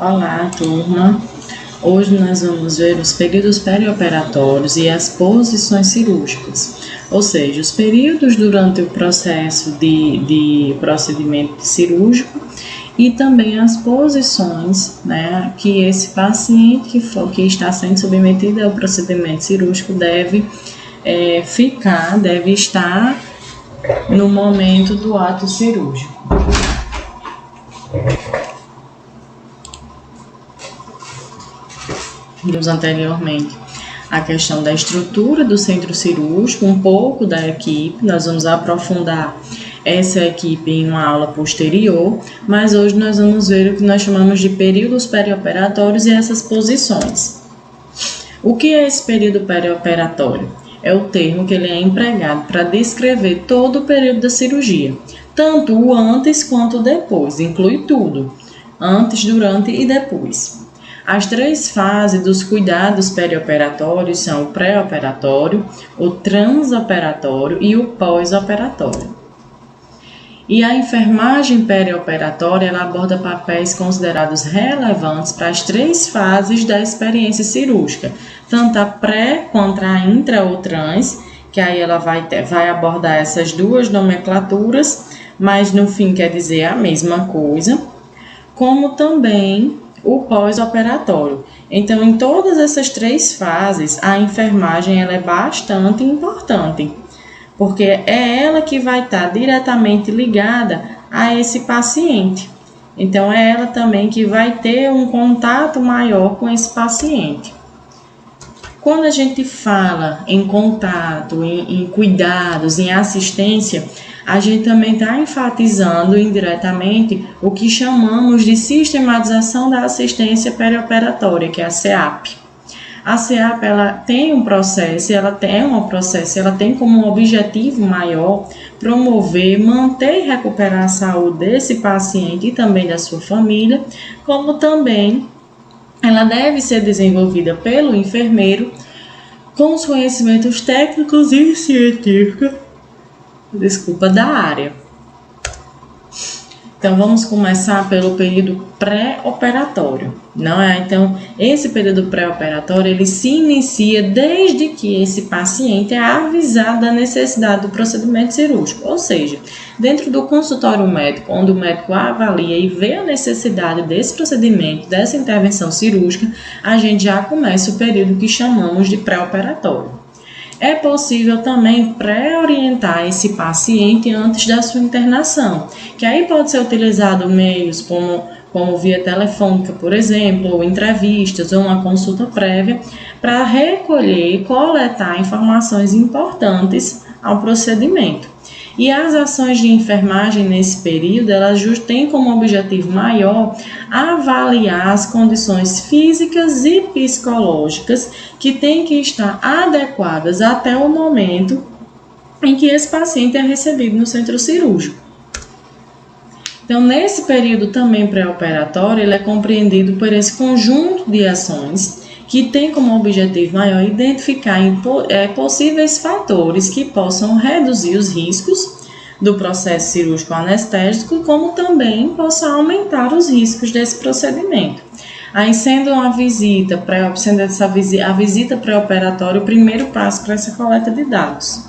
Olá, turma! Hoje nós vamos ver os períodos perioperatórios e as posições cirúrgicas, ou seja, os períodos durante o processo de procedimento cirúrgico e também as posições, né, que esse paciente que está sendo submetido ao procedimento cirúrgico deve estar no momento do ato cirúrgico. Vimos anteriormente a questão da estrutura do centro cirúrgico, um pouco da equipe. Nós vamos aprofundar essa equipe em uma aula posterior, mas hoje nós vamos ver o que nós chamamos de períodos perioperatórios e essas posições. O que é esse período perioperatório? É o termo que ele é empregado para descrever todo o período da cirurgia, tanto o antes quanto o depois, inclui tudo, antes, durante e depois. As três fases dos cuidados perioperatórios são o pré-operatório, o transoperatório e o pós-operatório. E a enfermagem perioperatória ela aborda papéis considerados relevantes para as três fases da experiência cirúrgica, tanto a pré quanto a intra ou trans, que aí ela vai abordar essas duas nomenclaturas, mas no fim quer dizer a mesma coisa, como também o pós-operatório. Então, em todas essas três fases, a enfermagem ela é bastante importante, porque é ela que vai estar diretamente ligada a esse paciente. Então, é ela também que vai ter um contato maior com esse paciente. Quando a gente fala em contato, em cuidados, em assistência, a gente também está enfatizando indiretamente o que chamamos de sistematização da assistência perioperatória, que é a SEAP. A SEAP ela tem um processo, ela tem como objetivo maior promover, manter e recuperar a saúde desse paciente e também da sua família, como também ela deve ser desenvolvida pelo enfermeiro com os conhecimentos técnicos e científicos da área. Então, vamos começar pelo período pré-operatório, não é? Então, esse período pré-operatório, ele se inicia desde que esse paciente é avisado da necessidade do procedimento cirúrgico, ou seja, dentro do consultório médico, onde o médico avalia e vê a necessidade desse procedimento, dessa intervenção cirúrgica, a gente já começa o período que chamamos de pré-operatório. É possível também pré-orientar esse paciente antes da sua internação, que aí pode ser utilizado meios como via telefônica, por exemplo, ou entrevistas, ou uma consulta prévia, para recolher e coletar informações importantes ao procedimento. E as ações de enfermagem nesse período, elas têm como objetivo maior avaliar as condições físicas e psicológicas que têm que estar adequadas até o momento em que esse paciente é recebido no centro cirúrgico. Então, nesse período também pré-operatório, ele é compreendido por esse conjunto de ações que tem como objetivo maior identificar possíveis fatores que possam reduzir os riscos do processo cirúrgico anestésico, como também possam aumentar os riscos desse procedimento. Aí, sendo a visita pré-operatória o primeiro passo para essa coleta de dados.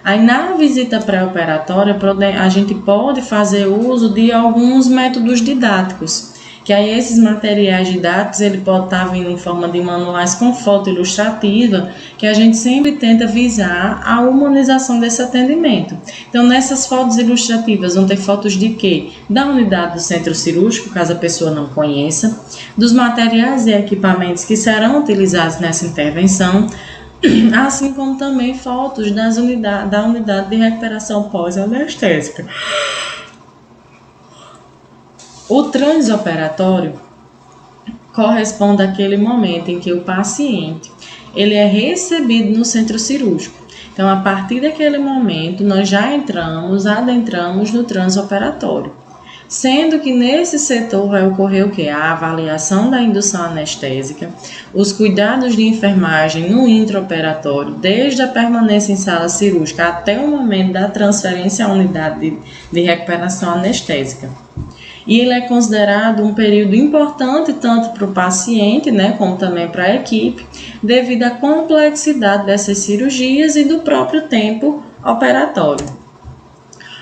Aí, na visita pré-operatória, a gente pode fazer uso de alguns métodos didáticos, que aí esses materiais didáticos, ele pode estar vindo em forma de manuais com foto ilustrativa, que a gente sempre tenta visar a humanização desse atendimento. Então, nessas fotos ilustrativas, vão ter fotos de quê? Da unidade do centro cirúrgico, caso a pessoa não conheça, dos materiais e equipamentos que serão utilizados nessa intervenção, assim como também fotos da unidade de recuperação pós-anestésica. O transoperatório corresponde àquele momento em que o paciente ele é recebido no centro cirúrgico. Então, a partir daquele momento, nós já adentramos no transoperatório. Sendo que nesse setor vai ocorrer o quê? A avaliação da indução anestésica, os cuidados de enfermagem no intraoperatório, desde a permanência em sala cirúrgica até o momento da transferência à unidade de recuperação anestésica. e ele é considerado um período importante tanto para o paciente, né, como também para a equipe, devido à complexidade dessas cirurgias e do próprio tempo operatório.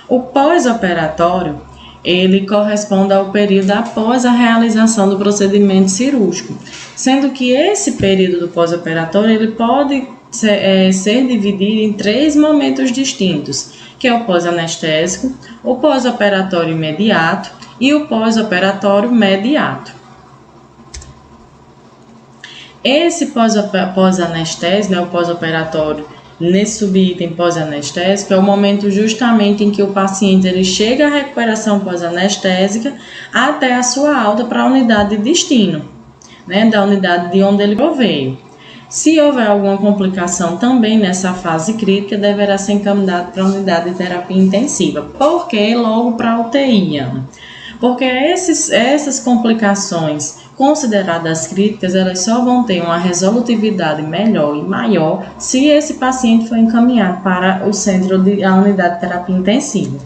O pós-operatório, ele corresponde ao período após a realização do procedimento cirúrgico, sendo que esse período do pós-operatório ele pode ser dividido em 3 momentos distintos, que é o pós-anestésico, o pós-operatório imediato e o pós-operatório mediato. Esse pós-anestésico, né, o pós-operatório, nesse subitem pós-anestésico, é o momento justamente em que o paciente ele chega à recuperação pós-anestésica até a sua alta para a unidade de destino, né, da unidade de onde ele veio. Se houver alguma complicação também nessa fase crítica, deverá ser encaminhado para a unidade de terapia intensiva. Por que logo para a UTI? Porque essas complicações consideradas críticas, elas só vão ter uma resolutividade melhor e maior se esse paciente for encaminhado para o centro a unidade de terapia intensiva.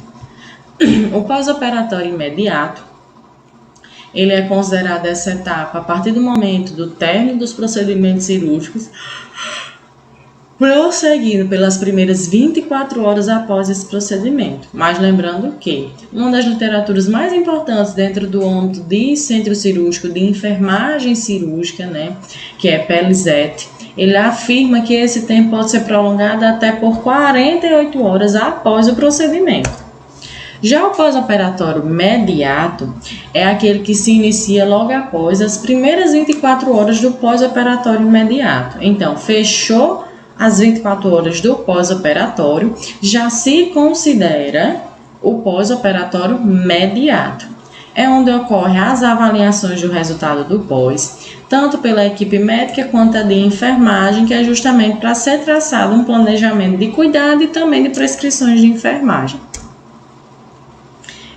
O pós-operatório imediato, ele é considerado essa etapa a partir do momento do término dos procedimentos cirúrgicos, prosseguindo pelas primeiras 24 horas após esse procedimento. Mas lembrando que uma das literaturas mais importantes dentro do âmbito de centro cirúrgico, de enfermagem cirúrgica, né, que é Pelizet, ele afirma que esse tempo pode ser prolongado até por 48 horas após o procedimento. Já o pós-operatório mediato é aquele que se inicia logo após as primeiras 24 horas do pós-operatório imediato. Então, fechou as 24 horas do pós-operatório, já se considera o pós-operatório mediato. É onde ocorrem as avaliações do resultado do pós, tanto pela equipe médica quanto a de enfermagem, que é justamente para ser traçado um planejamento de cuidado e também de prescrições de enfermagem.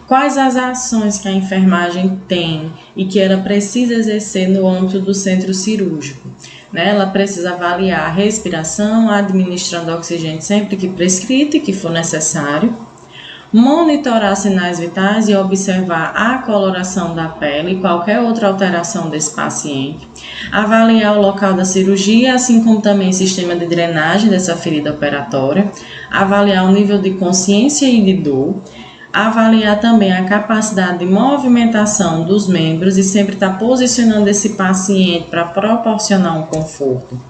Quais as ações que a enfermagem tem e que ela precisa exercer no âmbito do centro cirúrgico? Ela precisa avaliar a respiração, administrando oxigênio sempre que prescrito e que for necessário, monitorar sinais vitais e observar a coloração da pele e qualquer outra alteração desse paciente, avaliar o local da cirurgia, assim como também o sistema de drenagem dessa ferida operatória, avaliar o nível de consciência e de dor, avaliar também a capacidade de movimentação dos membros e sempre estar posicionando esse paciente para proporcionar um conforto.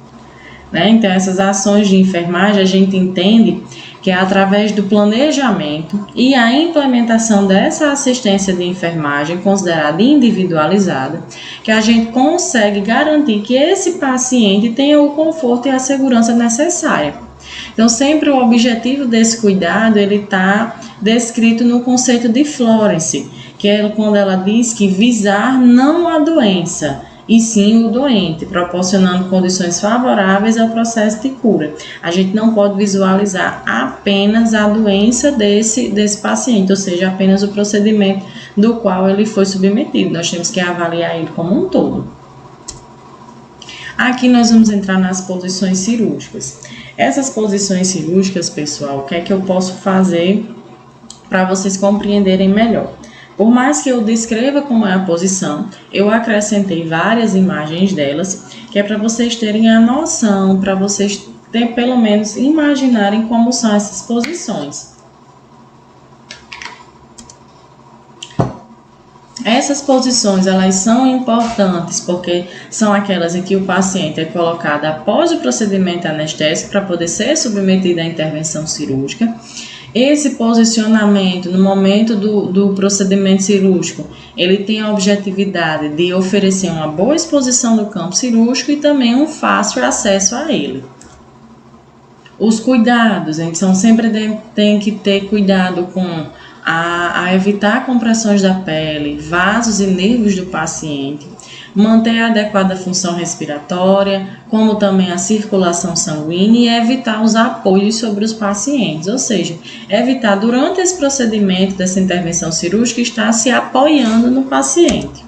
Então, essas ações de enfermagem a gente entende que é através do planejamento e a implementação dessa assistência de enfermagem considerada individualizada, que a gente consegue garantir que esse paciente tenha o conforto e a segurança necessária. Então, sempre o objetivo desse cuidado, ele está descrito no conceito de Florence, que é quando ela diz que visar não a doença, e sim o doente, proporcionando condições favoráveis ao processo de cura. A gente não pode visualizar apenas a doença desse paciente, ou seja, apenas o procedimento do qual ele foi submetido. Nós temos que avaliar ele como um todo. Aqui nós vamos entrar nas posições cirúrgicas. Essas posições cirúrgicas, pessoal, o que é que eu posso fazer para vocês compreenderem melhor? Por mais que eu descreva como é a posição, eu acrescentei várias imagens delas, que é para vocês terem a noção, para vocês pelo menos imaginarem como são essas posições. Essas posições, elas são importantes porque são aquelas em que o paciente é colocado após o procedimento anestésico para poder ser submetido à intervenção cirúrgica. Esse posicionamento no momento do procedimento cirúrgico, ele tem a objetividade de oferecer uma boa exposição do campo cirúrgico e também um fácil acesso a ele. Os cuidados, então sempre tem que ter cuidado com a evitar compressões da pele, vasos e nervos do paciente, manter a adequada função respiratória, como também a circulação sanguínea e evitar os apoios sobre os pacientes, ou seja, evitar durante esse procedimento dessa intervenção cirúrgica estar se apoiando no paciente.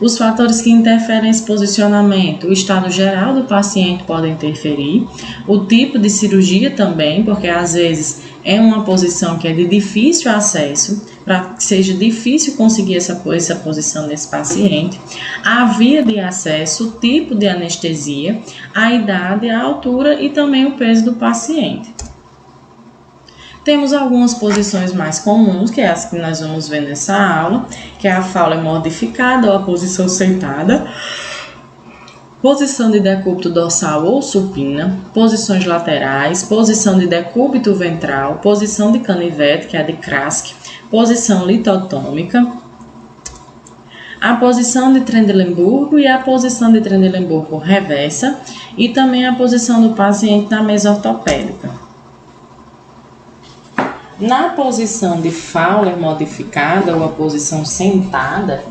Os fatores que interferem nesse posicionamento, o estado geral do paciente pode interferir, o tipo de cirurgia também, porque às vezes é uma posição que é de difícil acesso, para que seja difícil conseguir essa posição desse paciente, a via de acesso, o tipo de anestesia, a idade, a altura e também o peso do paciente. Temos algumas posições mais comuns, que é as que nós vamos ver nessa aula, que é a fala modificada ou a posição sentada, posição de decúbito dorsal ou supina, posições laterais, posição de decúbito ventral, posição de canivete, que é a de Krask, posição litotômica, a posição de Trendelenburgo e a posição de Trendelenburgo reversa e também a posição do paciente na mesa ortopédica. Na posição de Fowler modificada ou a posição sentada,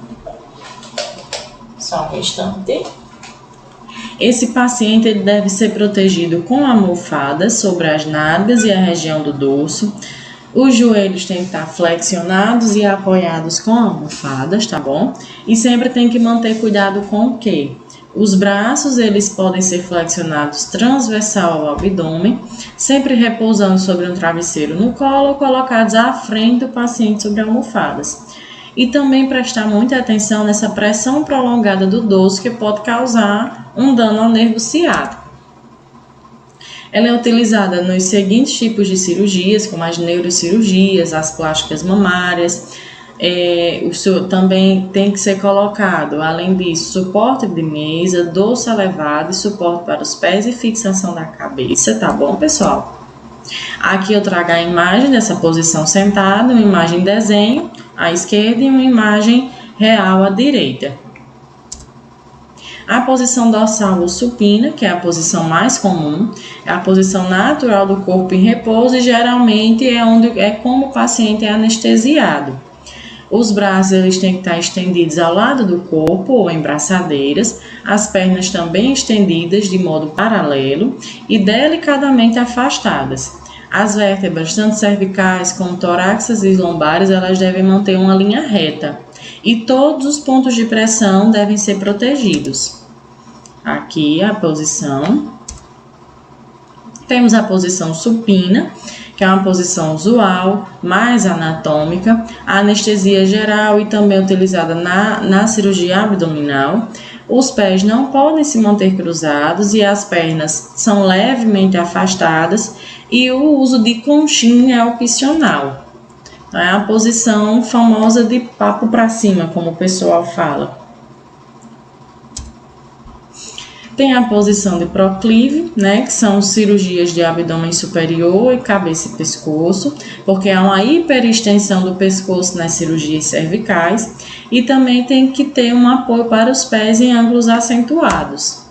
só um instante, esse paciente ele deve ser protegido com almofadas sobre as nádegas e a região do dorso. Os joelhos têm que estar flexionados e apoiados com almofadas, tá bom? E sempre tem que manter cuidado com o quê? Os braços, eles podem ser flexionados transversal ao abdômen, sempre repousando sobre um travesseiro no colo ou colocados à frente do paciente sobre almofadas. E também prestar muita atenção nessa pressão prolongada do dorso que pode causar um dano ao nervo ciático. Ela é utilizada nos seguintes tipos de cirurgias, como as neurocirurgias, as plásticas mamárias. Também tem que ser colocado, além disso, suporte de mesa, dorso elevado e suporte para os pés e fixação da cabeça, tá bom, pessoal? Aqui eu trago a imagem dessa posição sentada, uma imagem desenho à esquerda e uma imagem real à direita. A posição dorsal ou supina, que é a posição mais comum, é a posição natural do corpo em repouso e geralmente é como o paciente é anestesiado. Os braços eles têm que estar estendidos ao lado do corpo ou em braçadeiras, as pernas também estendidas de modo paralelo e delicadamente afastadas. As vértebras, tanto cervicais como torácicas e lombares, elas devem manter uma linha reta e todos os pontos de pressão devem ser protegidos. Aqui a posição. Temos a posição supina, que é uma posição usual, mais anatômica, a anestesia geral e também utilizada na cirurgia abdominal. Os pés não podem se manter cruzados e as pernas são levemente afastadas e o uso de conchinha é opcional. É a posição famosa de papo para cima, como o pessoal fala. Tem a posição de proclive, que são cirurgias de abdômen superior e cabeça e pescoço, porque há uma hiperextensão do pescoço nas cirurgias cervicais e também tem que ter um apoio para os pés em ângulos acentuados.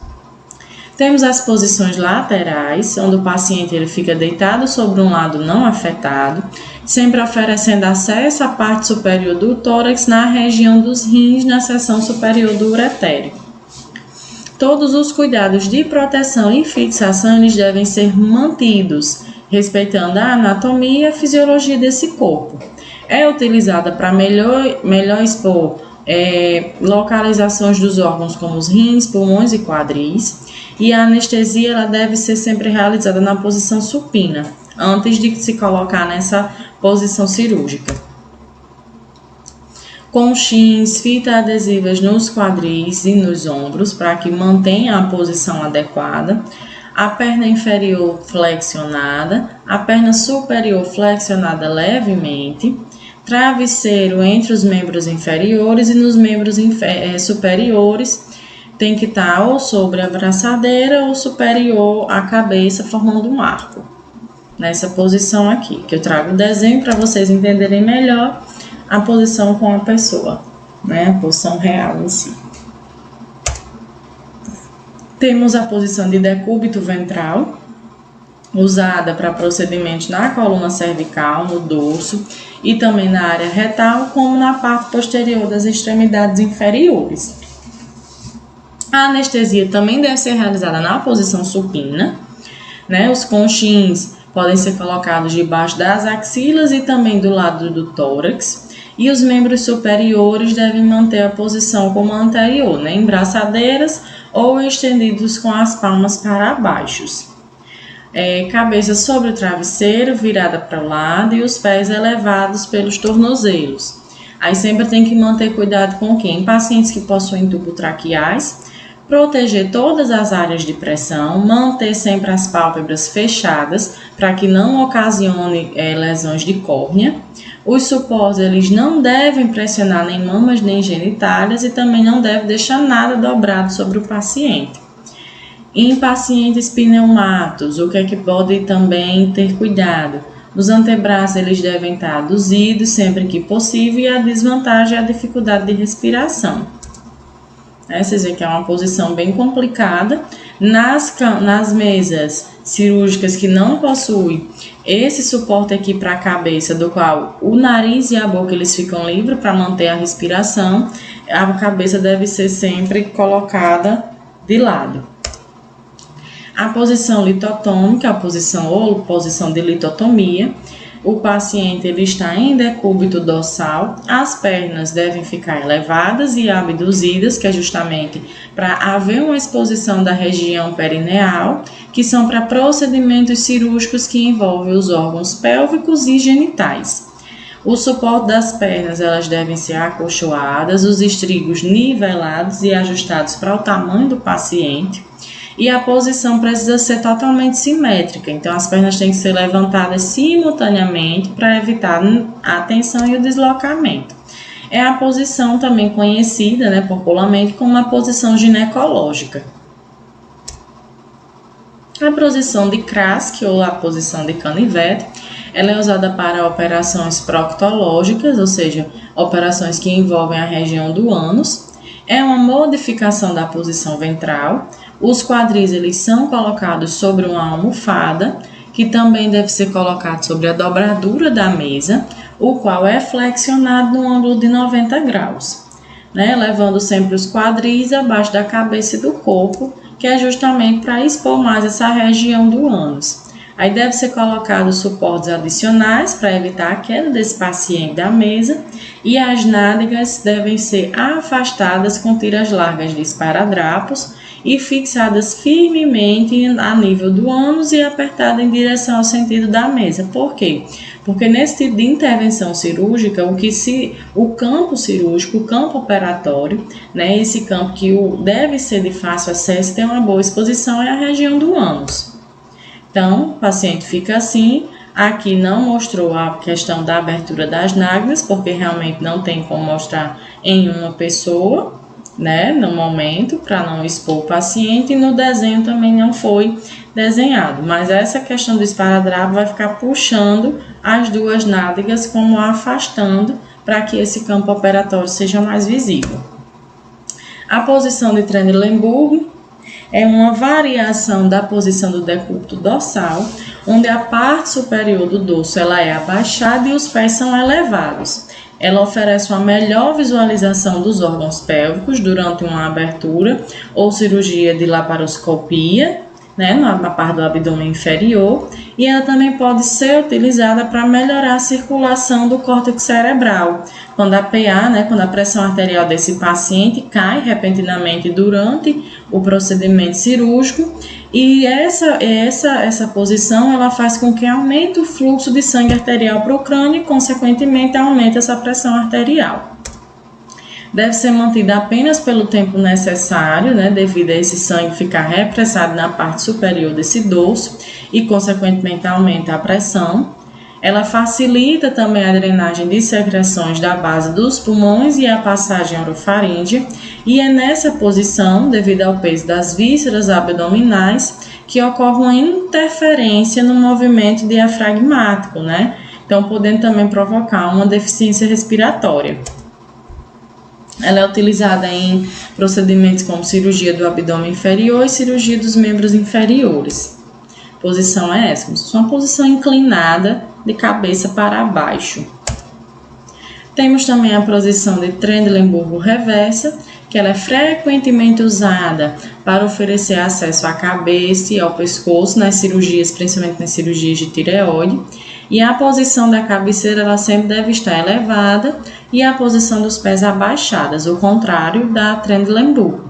Temos as posições laterais, onde o paciente ele fica deitado sobre um lado não afetado, sempre oferecendo acesso à parte superior do tórax na região dos rins, na seção superior do uretério. Todos os cuidados de proteção e fixação eles devem ser mantidos, respeitando a anatomia e a fisiologia desse corpo. É utilizada para melhor expor localizações dos órgãos como os rins, pulmões e quadris, e a anestesia ela deve ser sempre realizada na posição supina, antes de se colocar nessa posição cirúrgica. Conchins, fitas adesivas nos quadris e nos ombros para que mantenha a posição adequada, a perna inferior flexionada, a perna superior flexionada levemente, travesseiro entre os membros inferiores e nos membros superiores tem que estar ou sobre a braçadeira ou superior à cabeça, formando um arco. Nessa posição aqui, que eu trago o desenho para vocês entenderem melhor a posição com a pessoa, a posição real em si. Temos a posição de decúbito ventral, usada para procedimentos na coluna cervical, no dorso e também na área retal, como na parte posterior das extremidades inferiores. A anestesia também deve ser realizada na posição supina, Os conchins podem ser colocados debaixo das axilas e também do lado do tórax. E os membros superiores devem manter a posição como a anterior, em braçadeiras ou estendidos com as palmas para baixo. cabeça sobre o travesseiro, virada para o lado e os pés elevados pelos tornozelos. Aí sempre tem que manter cuidado com quem? Em pacientes que possuem tubo-traqueais, proteger todas as áreas de pressão, manter sempre as pálpebras fechadas para que não ocasione lesões de córnea. Os suportes eles não devem pressionar nem mamas nem genitálias e também não deve deixar nada dobrado sobre o paciente. Em pacientes pneumatos, o que é que pode também ter cuidado? Os antebraços eles devem estar aduzidos sempre que possível e a desvantagem é a dificuldade de respiração. Vocês veem que é uma posição bem complicada. Nas mesas cirúrgicas que não possuem esse suporte aqui para a cabeça, do qual o nariz e a boca eles ficam livres para manter a respiração, a cabeça deve ser sempre colocada de lado. A posição litotômica, a posição ou posição de litotomia, o paciente ele está em decúbito dorsal, as pernas devem ficar elevadas e abduzidas, que é justamente para haver uma exposição da região perineal, que são para procedimentos cirúrgicos que envolvem os órgãos pélvicos e genitais. O suporte das pernas elas devem ser acolchoadas, os estrigos nivelados e ajustados para o tamanho do paciente. E a posição precisa ser totalmente simétrica, então as pernas têm que ser levantadas simultaneamente para evitar a tensão e o deslocamento. É a posição também conhecida, popularmente como a posição ginecológica. A posição de Krask, ou a posição de canivete, ela é usada para operações proctológicas, ou seja, operações que envolvem a região do ânus. É uma modificação da posição ventral. Os quadris eles são colocados sobre uma almofada, que também deve ser colocado sobre a dobradura da mesa, o qual é flexionado no ângulo de 90 graus, levando sempre os quadris abaixo da cabeça e do corpo, que é justamente para expor mais essa região do ânus. Aí deve ser colocado suportes adicionais para evitar a queda desse paciente da mesa, e as nádegas devem ser afastadas com tiras largas de esparadrapos e fixadas firmemente a nível do ânus e apertada em direção ao sentido da mesa. Por quê? Porque nesse tipo de intervenção cirúrgica, o campo cirúrgico, o campo operatório, esse campo que deve ser de fácil acesso, tem uma boa exposição, é a região do ânus. Então, o paciente fica assim. Aqui não mostrou a questão da abertura das nádegas, porque realmente não tem como mostrar em uma pessoa, no momento, para não expor o paciente, e no desenho também não foi desenhado, mas essa questão do esparadrapo vai ficar puxando as duas nádegas, como afastando, para que esse campo operatório seja mais visível. A posição de Trendelenburg é uma variação da posição do decúbito dorsal, onde a parte superior do dorso ela é abaixada e os pés são elevados. Ela oferece uma melhor visualização dos órgãos pélvicos durante uma abertura ou cirurgia de laparoscopia, na parte do abdômen inferior, e ela também pode ser utilizada para melhorar a circulação do córtex cerebral. Quando a PA, quando a pressão arterial desse paciente cai repentinamente durante o procedimento cirúrgico, e essa posição ela faz com que aumente o fluxo de sangue arterial para o crânio e, consequentemente, aumente essa pressão arterial. Deve ser mantida apenas pelo tempo necessário, devido a esse sangue ficar repressado na parte superior desse dorso e, consequentemente, aumenta a pressão. Ela facilita também a drenagem de secreções da base dos pulmões e a passagem orofaríngea, e é nessa posição, devido ao peso das vísceras abdominais, que ocorre uma interferência no movimento diafragmático, Então, podendo também provocar uma deficiência respiratória. Ela é utilizada em procedimentos como cirurgia do abdômen inferior e cirurgia dos membros inferiores. A posição é essa, uma posição inclinada de cabeça para baixo. Temos também a posição de Trendelenburg reversa, que ela é frequentemente usada para oferecer acesso à cabeça e ao pescoço nas cirurgias, principalmente nas cirurgias de tireoide. E a posição da cabeceira ela sempre deve estar elevada e a posição dos pés abaixadas, o contrário da Trendelenburg.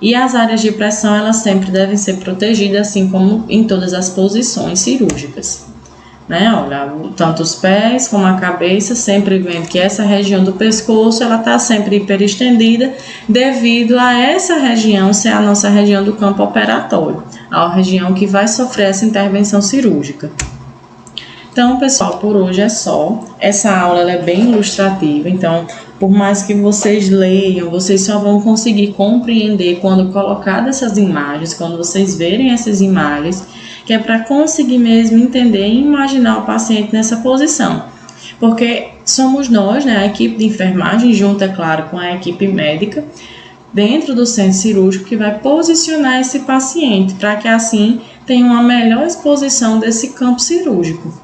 E as áreas de pressão, elas sempre devem ser protegidas, assim como em todas as posições cirúrgicas. Né? Olha, tanto os pés como a cabeça, sempre vendo que essa região do pescoço, ela está sempre hiperestendida, devido a essa região ser a nossa região do campo operatório, a região que vai sofrer essa intervenção cirúrgica. Então, pessoal, por hoje é só. Essa aula ela é bem ilustrativa, então, por mais que vocês leiam, vocês só vão conseguir compreender quando colocar essas imagens, quando vocês verem essas imagens, que é para conseguir mesmo entender e imaginar o paciente nessa posição. Porque somos nós, né, a equipe de enfermagem, junto, é claro, com a equipe médica, dentro do centro cirúrgico, que vai posicionar esse paciente, para que assim tenha uma melhor exposição desse campo cirúrgico.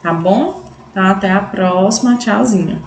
Tá bom? Então, até a próxima. Tchauzinho.